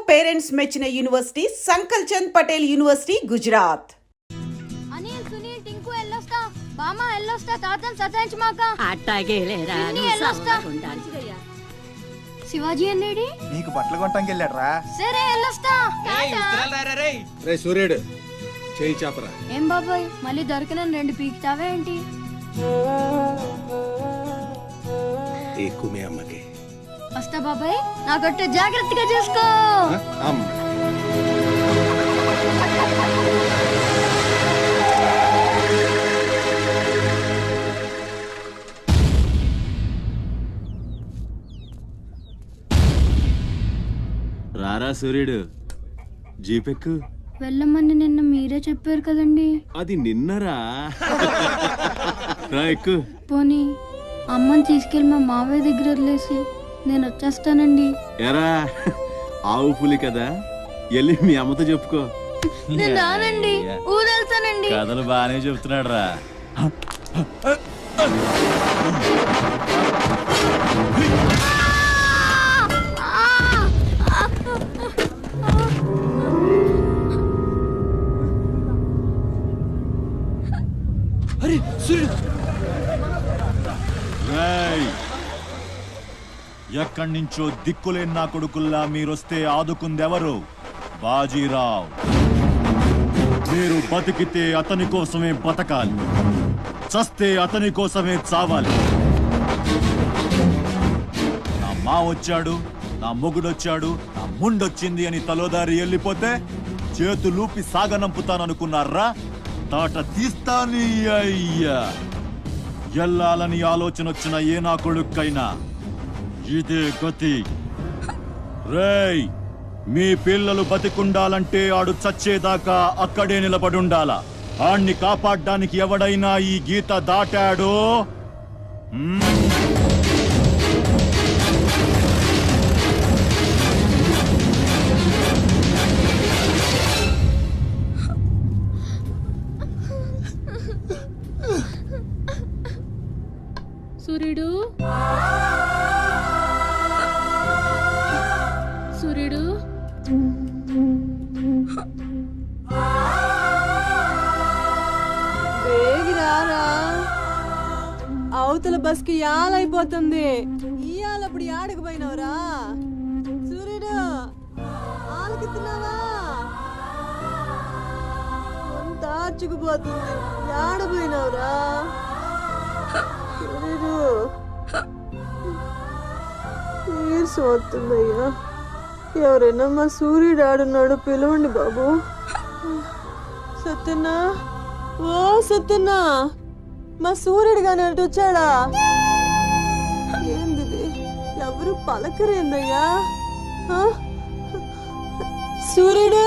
Parents మెచ్చిన university సంకల్ Chand Patel university Gujarat. Anil Sunil Tinku ఎల్లొస్తా బామా ఎల్లొస్తా తాతన్ సతాయించమాక అట్టాగే లేరా ఎల్లొస్తా శివాజీ అన్నేడి నీకు బట్టలు కొనటానికి వెళ్ళాడరా. సరే ఎల్లొస్తా రే సూర్యుడు చేయి చాపరా. ఏం బాబాయ్ మళ్ళీ దొరికిన 2 పీకుతావే ఏంటి? ఎక్కువ మీ అమ్మకి వస్తా బాబాయ్ నా గట్టు జాగ్రత్తగా చూసుకో. అమ్మ రారా సూర్యుడు, జీపెక్కు. వెళ్ళమని నిన్న మీరే చెప్పారు కదండి. అది నిన్నరా. రా ఎక్కు. పోనీ అమ్మని తీసుకెళ్ళి మా మావయ్య దగ్గర వదిలేసి నేను వచ్చేస్తానండి. ఎరా ఆవు పులి కదా, వెళ్ళి మీ అమ్మతో చెప్పుకో. నేను రానండి, ఊరెళ్తానండి. కథలు బాగానే చెప్తున్నాడు రా. ఎక్కడి నుంచో దిక్కులేని నా కొడుకుల్లా మీరొస్తే ఆదుకుందెవరు? బాజీరావ్. మీరు బతికితే అతని కోసమే బతకాలి, చస్తే అతని కోసమే చావాలి. నా మా వచ్చాడు, నా మొగుడొచ్చాడు, నా ముండొచ్చింది అని తలోదారి వెళ్ళిపోతే చేతులూపి సాగనంపుతాననుకున్నారా? తాట తీస్తాని అయ్యా. ఎల్లాలని ఆలోచన వచ్చిన ఏ నా కొడుక్కైనా ఇదే గతి. రేయ్, మీ పిల్లలు బతికుండాలంటే ఆడు చచ్చేదాకా అక్కడే నిలబడుండాలా. ఆణ్ణి కాపాడ్డానికి ఎవడైనా ఈ గీత దాటాడో సూర్యుడు, సూర్యుడు, వేగిరారా, అవతల బస్కి యాలైపోతుంది. ఇయాలప్పుడు యాడకు పోయినవరా? సూర్యుడు ఆలకిస్తున్నావా? అంత ఆర్చుకుపోతుంది. యాడ పోయినవరా సూర్యుడు? నీరసం వస్తుందయ్యా. ఎవరైనా మా సూర్యుడు ఆడున్నాడు, పిలవండి బాబు. సత్యన్నా, ఓ సత్యన్నా, మా సూర్యుడు గాని అటు వచ్చాడా? ఏంది ఎవరు పలకరేందయ్యా? సూర్యుడు,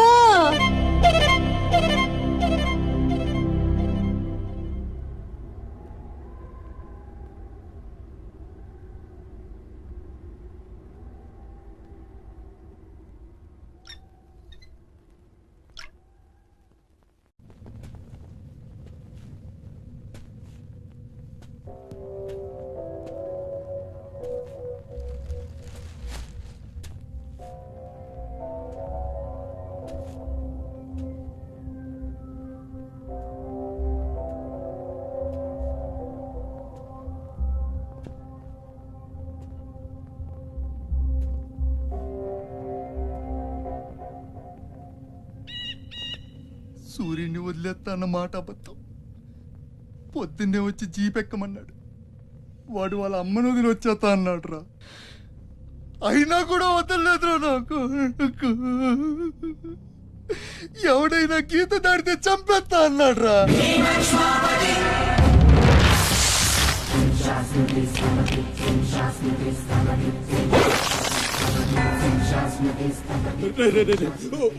సూర్యుని వదిలేస్తా అన్న మాట అబద్ధం. పొద్దున్నే వచ్చి జీపెక్కమన్నాడు. వాడు వాళ్ళ అమ్మను వదిలి వచ్చేస్తా అన్నాడు రా. అయినా కూడా వదలలేదురా నాకు. ఎవడైనా గీత దాడితే చంపేస్తా అన్నాడు రా.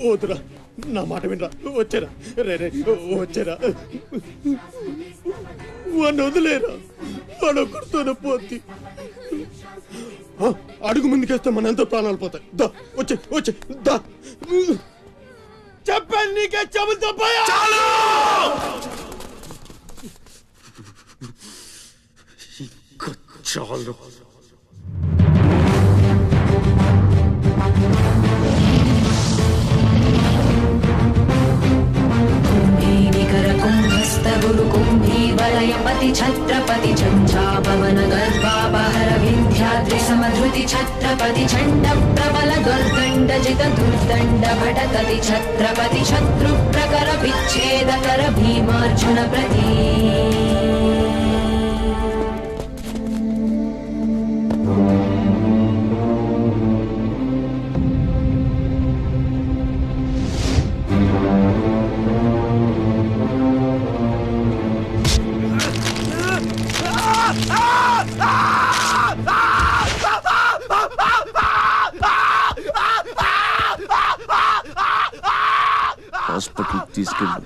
వద్దురా, నా మాట వినరా. వచ్చారా రే రే, వచ్చారా. వాడిని వదిలేరా, వాడు ఒక్కడితోనే పోద్ది. అడుగు ముందుకేస్తే మన ఎంతో ప్రాణాలు పోతాయి. దా వచ్చే వచ్చే దా. చెప్పాను నీకే, చెబుతా పోయా. చాలు. ఛత్రపతి చండ ప్రబల దుర్దండ జిత దుర్దండ భటకతి ఛత్రపతి శత్రు ప్రకర విచ్ఛేదకర భీమార్జున ప్రతి హాస్పిటల్ తీసుకెళ్ళు.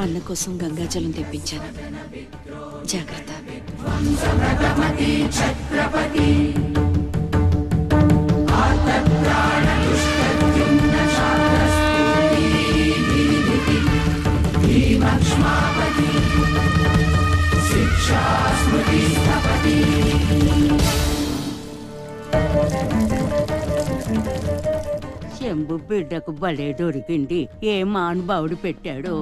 అన్న కోసం గంగాజలం తెప్పించాను. జాగ్రత్త. శంభు బిడ్డకు బలే దొరికింది. ఏ మానుభావుడు పెట్టాడు.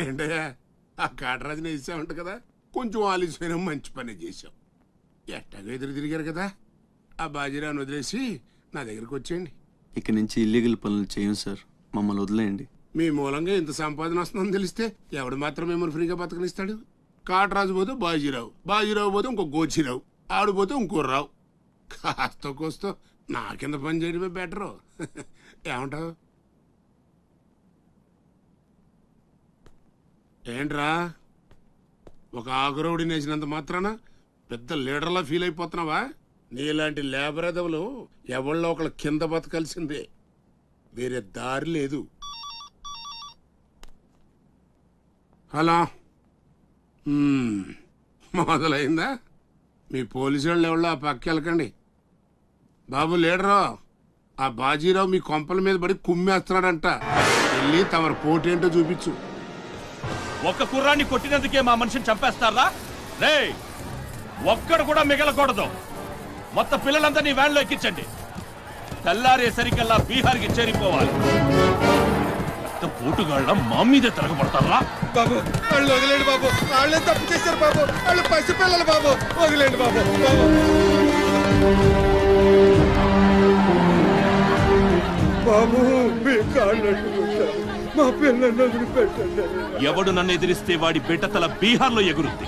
ఏంటయ్యా ఆ కాటరాజుని వేసామంట కదా, కొంచెం ఆలస్యమైన మంచి పని చేశాం. ఎట్టాగో ఎదురు తిరిగారు కదా, ఆ బాజీరావుని వదిలేసి నా దగ్గరికి వచ్చేయండి. ఇక నుంచి ఇల్లీగల్ పనులు చేయం సార్, మమ్మల్ని వదిలేయండి. మీ మూలంగా ఇంత సంపాదన వస్తుందని తెలిస్తే ఎవడు మాత్రం మిమ్మల్ని ఫ్రీగా బతకనిస్తాడు? కాటరాజు పోతే బాజీరావు, బాజీరావు పోతే ఇంకో గోచిరావు, ఆడు పోతే ఇంకో రావు. కాస్త కోస్తో నా కింద పని చేయడమే బెటరు. ఏమంటావు? ఏంట్రా, ఒక ఆకురవుడిని వేసినంత మాత్రాన పెద్ద లీడర్లా ఫీల్ అయిపోతున్నావా? నీలాంటి లేబర్ ఎదవలు ఎవళ్ళో ఒకళ్ళ కింద బతకాల్సిందే, వేరే దారి లేదు. హలో, మొదలైందా? మీ పోలీసు వాళ్ళు ఎవరో ఆ పక్క వెళ్ళకండి. బాబు లీడరు, ఆ బాజీరావు మీ కొంపల మీద పడి కుమ్మేస్తున్నాడంట. వెళ్ళి తమరు పోటేంటో చూపించు. ఒక్క కుర్రాన్ని కొట్టినందుకే మా మనిషిని చంపేస్తారా? రే, ఒక్కడు కూడా మిగలకూడదు. మొత్తం పిల్లలందరినీ వ్యాన్లో ఎక్కించండి. తెల్లారేసరికల్లా బీహార్కి చేరిపోవాలి. పోటుగాళ్ళ మా మీదే తిరగబడతారా? బాబు వాళ్ళు వదిలేండి బాబు, వాళ్ళే తప్పు చేశారు బాబు, వాళ్ళు పసిపిల్లలు బాబు, వదిలేండి బాబు. బాబు మీ కాళ్ళు మా పిల్లల్ని వదిలిపెట్టండి. ఎవడు నన్ను ఎదిరిస్తే వాడి బిడ్డతల బీహార్లో ఎగురుద్ది.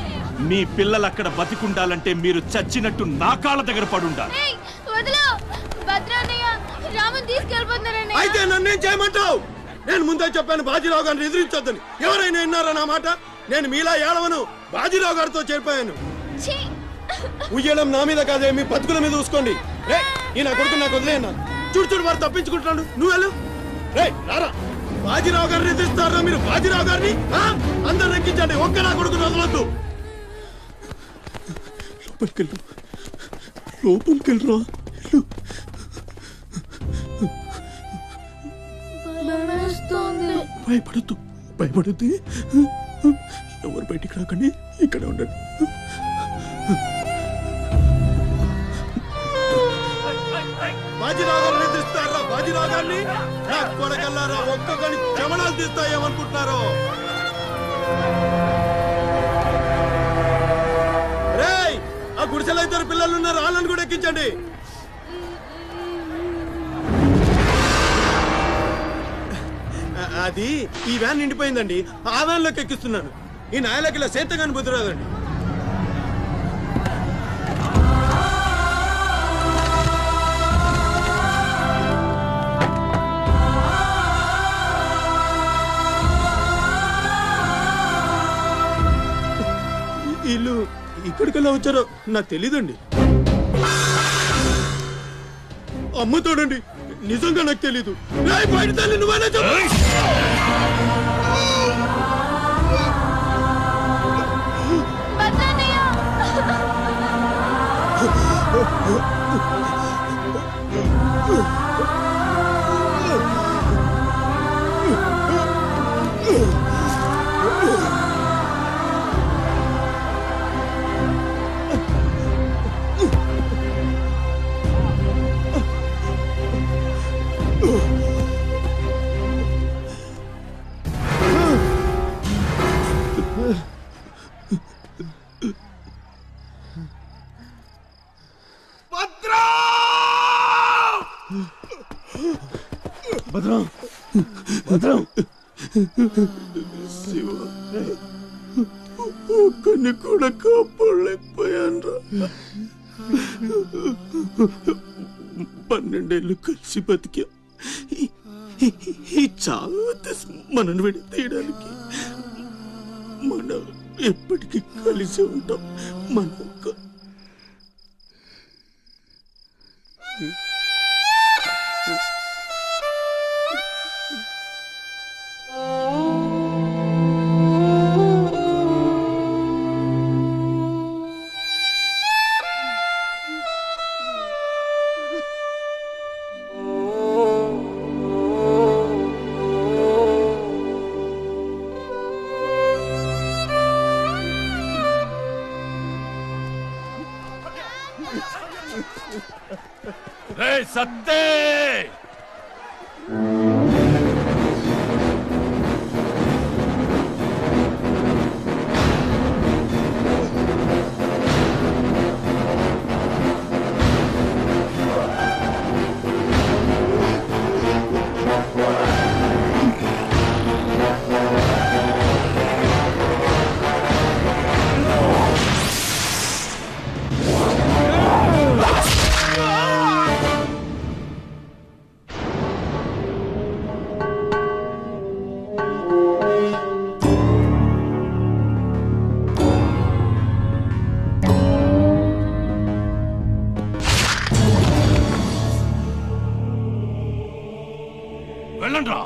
మీ పిల్లలు అక్కడ బతికుండాలంటే మీరు చచ్చినట్టు నా కాళ్ళ దగ్గర పడుండాలి. అయితే నన్నేం చేయమంటావు? నేను ముందే చెప్పాను బాజీరావు గారిని ఎదిరించొద్దని. ఎవరైనా విన్నారా నా మాట? నేను మీలా ఏడవను, బాజీరావు గారితో చేరిపోయాను. ఉయ్యడం నా మీద కాదే, మీ బతుకుల మీద చూసుకోండి. ఈ నా కొడుకు నాకు వదిలేయన్నా. చూడు చూడు వారు తప్పించుకుంటున్నాడు, నువ్వు వెళ్ళు. రే రారా, బాజీరావు గారిని ఎదిరిస్తారా మీరు? బాజీరావు గారిని అందరు ఎక్కించండి, ఒక్క నా కొడుకుని వదలొద్దు. లోపలికెళ్ళరా. భయపడద్దు, భయపడద్దు. ఎవరు బయటికి రాకండి, ఇక్కడ ఉండండి. బాజీరావు గారిని తీస్తారా? బాజీరావు గారిని నా కొడకల్లారా, ఒక్కొక్కని చెమడాలు తీస్తాయేమనుకుంటున్నారు? రేయ్, ఆ గుడిసెలో ఇద్దరు పిల్లలు ఉన్నారు, వాళ్ళని కూడా ఎక్కించండి. అది ఈ వ్యాన్ నిండిపోయిందండి, ఆ వ్యాన్ లోకి ఎక్కిస్తున్నాను. ఈ నాయలకి ఇలా సేతగాని బుద్ధి రాదండి. వీళ్ళు ఇక్కడికెళ్ళా వచ్చారో నాకు తెలీదండి. అమ్మ తోడండి, నిజంగా నాకు తెలీదు. బయట తల్లి నువ్వైనా చెప్పు. భద్రం, భద్రం, శివ, ఒక్కని కూడా కాపాడలేకపోయాను. 12 ఏళ్ళు కలిసి బతికా. ఈ చావు మనను విడి తీయడానికి మనం ఎప్పటికీ కలిసి ఉంటాం. మన సత్తే వెళ్ళండి రా.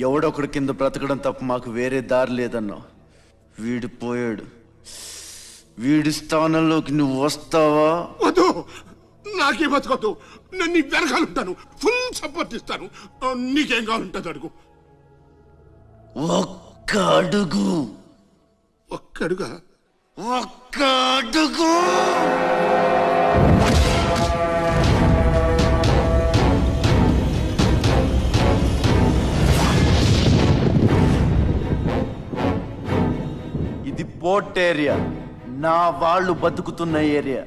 ఎవడొకడు కింద బ్రతకడం తప్ప మాకు వేరే దారి లేదన్నా. వీడు పోయాడు. వీడి స్థానంలోకి నువ్వు వస్తావా? వద్దు, నాకే బతకొద్దు. నేను నీ వెనకాలంటాను, ఫుల్ సపోర్ట్ ఇస్తాను. నీకేం కావాలంటుంది అడుగు. ఒక్క అడుగు. ఒక్కడుగా? ఒక్క అడుగు. ఇది పోర్ట్ ఏరియా, నా వాళ్ళు బతుకుతున్న ఏరియా.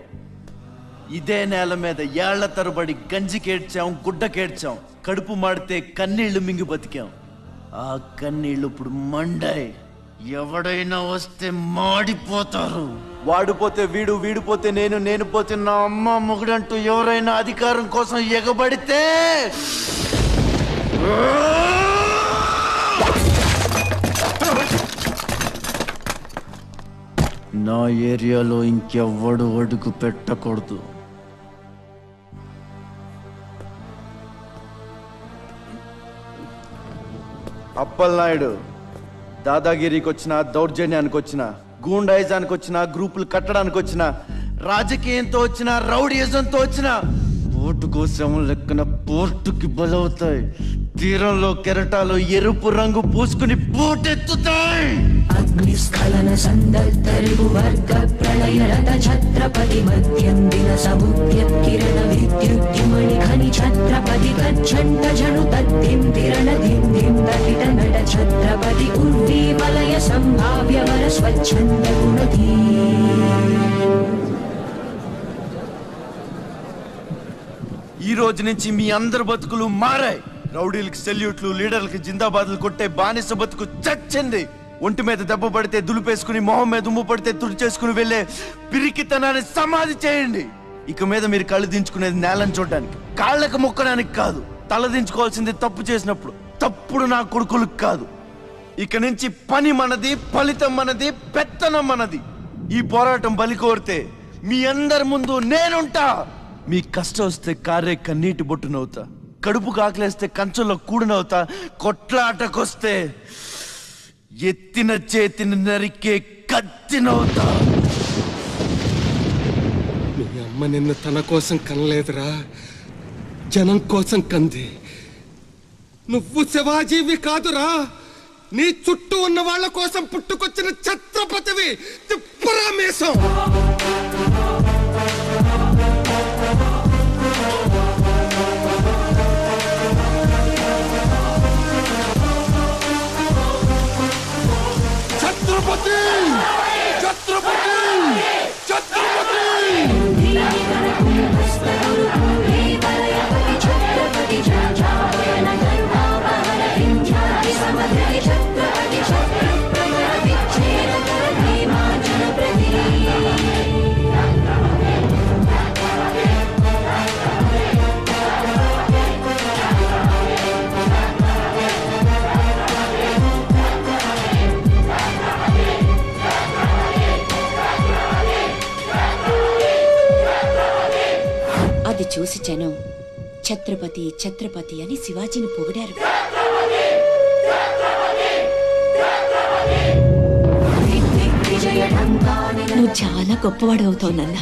ఇదే నేల మీద ఏళ్ల తరబడి గంజికేడ్చాం, గుడ్డకేడ్చాం, కడుపు మాడితే కన్నీళ్లు మింగి బతికాం. ఆ కన్నీళ్లు ఇప్పుడు మండాయి. ఎవడైనా వస్తే మాడిపోతారు. వాడిపోతే వీడు, వీడిపోతే నేను, నేను పోతే నా అమ్మ మొగుడంటూ ఎవరైనా అధికారం కోసం ఎగబడితే నా ఏరియాలో ఇంకెవ్వడు అడుగు పెట్టకూడదు. అప్పలనాయుడు దాదాగిరికి వచ్చిన, దౌర్జన్యానికి వచ్చిన, గూండాయిజానికి వచ్చిన, గ్రూపులు కట్టడానికి వచ్చిన, రాజకీయంతో వచ్చిన, రౌడీయిజంతో వచ్చిన, ఓటు కోసం లెక్కన పోర్టుకి బలవుతాయి. తీరంలో కెరటాలు ఎరుపు రంగు పూసుకుని పోటెత్తుతాయి. అగ్నిస్ఖలన సందర్తరిగు వర్గ ప్రళయ రథ ఛత్రపతి మధ్యం దిన సముద్యత్కిరణ విద్యుద్యుమణి ఖని ఛత్రపతి కచ్చంట జను తద్దిం తిరణ దిం దిం తటిట నట ఛత్రపతి ఉర్వీ వలయ సంభావ్య వర స్వచ్ఛంద గుణధీ. ఈ రోజు నుంచి మీ అందరి బతుకులు మారాయి. రౌడీలకి సెల్యూట్లు, లీడర్లకి జిందాబాద్లు కొట్టే బానిస బతుకు చచ్చింది. ఒంటి మీద దెబ్బ పడితే దులిపేసుకుని, మొహం మీద దుమ్ము పడితే తుడిచేసుకుని వెళ్ళే పిరికితనాన్ని సమాధి చేయండి. ఇక మీద మీరు కళ్ళు దించుకునేది నేలను చూడడానికి, కాళ్ళకు మొక్కడానికి కాదు. తల దించుకోవాల్సింది తప్పు చేసినప్పుడు, తప్పుడు నా కొడుకులకు కాదు. ఇక నుంచి పని మనది, ఫలితం మనది, పెత్తనం మనది. ఈ పోరాటం బలి కోరితే మీ అందరి ముందు నేనుంటా. మీ కష్టం వస్తే కారే కన్నీటి బొట్టునవుతా, కడుపు కాకలేస్తే కంచంలో కూడినవుతా, కొట్లాటకొస్తే ఎత్తిన చేతిని నరికే కత్తినవుతా. మీ అమ్మ నిన్ను తన కోసం కనలేదురా, జనం కోసం కంది. నువ్వు శివాజీవి కాదురా, నీ చుట్టూ ఉన్న వాళ్ళ కోసం పుట్టుకొచ్చిన ఛత్రపతివి. తిప్పురా మీసం. ఛత్రపతి, ఛత్రపతి, ఛత్రపతి. అది చూసి జనం ఛత్రపతి ఛత్రపతి అని శివాజీని పొగిడారు. నువ్వు చాలా గొప్పవాడు అవుతావు నాన్న.